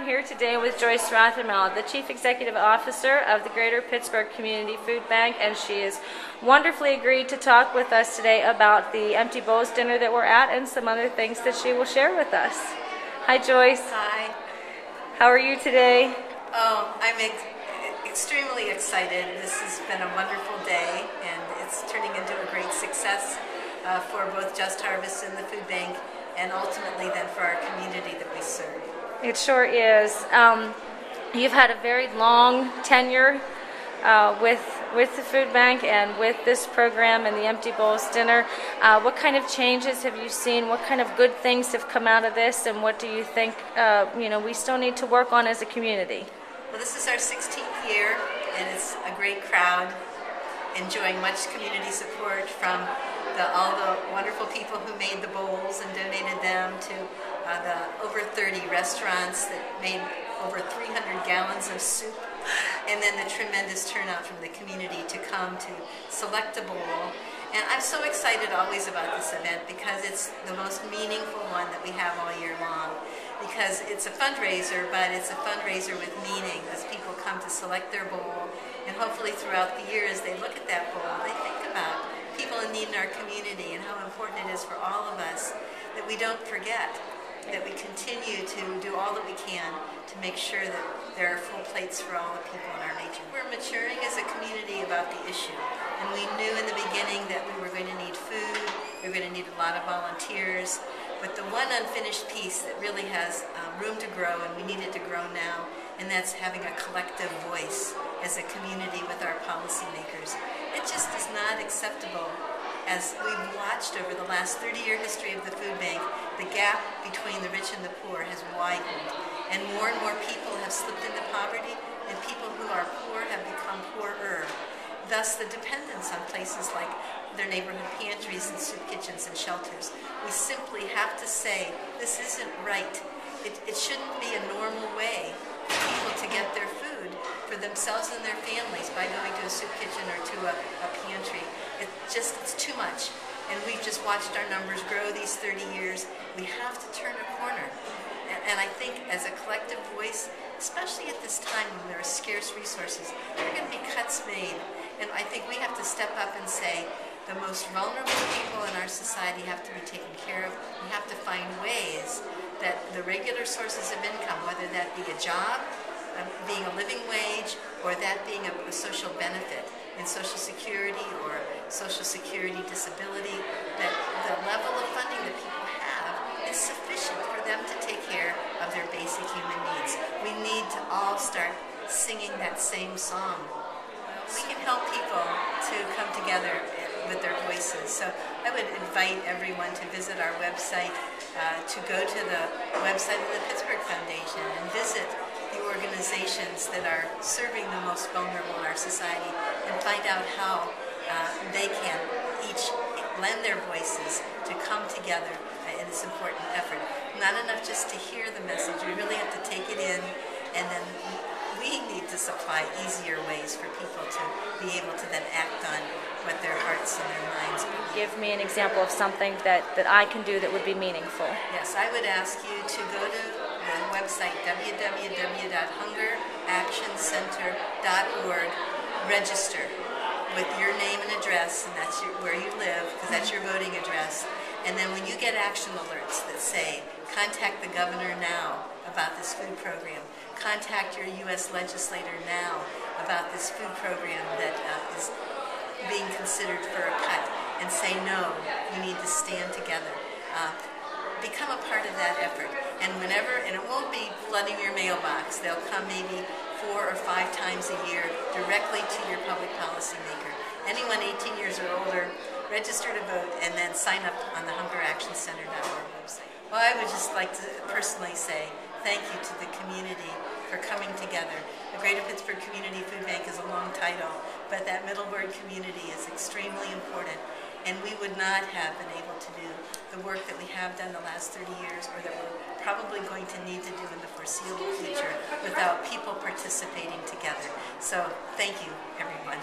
here today with Joyce Rothermel, the Chief Executive Officer of the Greater Pittsburgh Community Food Bank, and she has wonderfully agreed to talk with us today about the Empty Bowls dinner that we're at and some other things that she will share with us. Hi, Joyce. Hi. How are you today? Oh, I'm extremely excited. This has been a wonderful day, and it's turning into a great success for both Just Harvest and the food bank, and ultimately then for our community that we serve. It sure is. You've had a very long tenure with the food bank and with this program and the Empty Bowls dinner. What kind of changes have you seen? What kind of good things have come out of this, and what do you think we still need to work on as a community? Well, this is our 16th year, and it's a great crowd, enjoying much community support from all the wonderful people who made the bowls and donated them, to the over 30 restaurants that made over 300 gallons of soup, and then the tremendous turnout from the community to come to select a bowl. And I'm so excited always about this event because it's the most meaningful one that we have all year long, because it's a fundraiser, but it's a fundraiser with meaning as people come to select their bowl, and hopefully throughout the year as they look at that bowl, they think about people in need in our community and how important it is for all of us that we don't forget, that we continue to do all that we can to make sure that there are full plates for all the people in our region. We're maturing as a community about the issue, and we knew in the beginning that we were going to need food, we were going to need a lot of volunteers, but the one unfinished piece that really has room to grow, and we need it to grow now, and that's having a collective voice as a community with our policymakers. It just is not acceptable. As we've watched over the last 30-year history of the food bank, the gap between the rich and the poor has widened, and more people have slipped into poverty, and people who are poor have become poorer. Thus, the dependence on places like their neighborhood pantries and soup kitchens and shelters. We simply have to say, this isn't right. It shouldn't be a normal way for people to get their food for themselves and their families by going to a soup kitchen or to a pantry. It's too much. And we've just watched our numbers grow these 30 years. We have to turn a corner. And I think as a collective voice, especially at this time when there are scarce resources, there are going to be cuts made. And I think we have to step up and say, the most vulnerable people in our society have to be taken care of. We have to find ways that the regular sources of income, whether that be a job, being a living wage, or that being a social benefit in Social Security or Social Security disability, that the level of funding that people have is sufficient for them to take care of their basic human needs. We need to all start singing that same song. We can help people to come together with their voices. So I would invite everyone to visit our website, to go to the website of the Pittsburgh Foundation and visit the organizations that are serving the most vulnerable in our society and find out how they can each lend their voices to come together in this important effort. Not enough just to hear the message, we really have to take it in, and then we need to supply easier ways for people to be able to then act on what their hearts and their minds believe. Give me an example of something that I can do that would be meaningful. Yes, I would ask you to go to the website www.hungeractioncenter.org, register with your name and address, and that's where you live, because that's your voting address. And then when you get action alerts that say, contact the governor now about this food program, contact your U.S. legislator now about this food program that is being considered for a cut, and say no, we need to stand together. Become a part of that effort. And it won't be flooding your mailbox. They'll come maybe 4 or 5 times a year directly to your public policy maker. Anyone 18 years or older, register to vote, and then sign up on the hungeractioncenter.org website. Well, I would just like to personally say thank you to the community for coming together. The Greater Pittsburgh Community Food Bank is a long title, but that middle word community is extremely important, and we would not have been able to do the work that we have done the last 30 years, or that we're probably going to need to do in the foreseeable future, without people participating together. So thank you, everyone.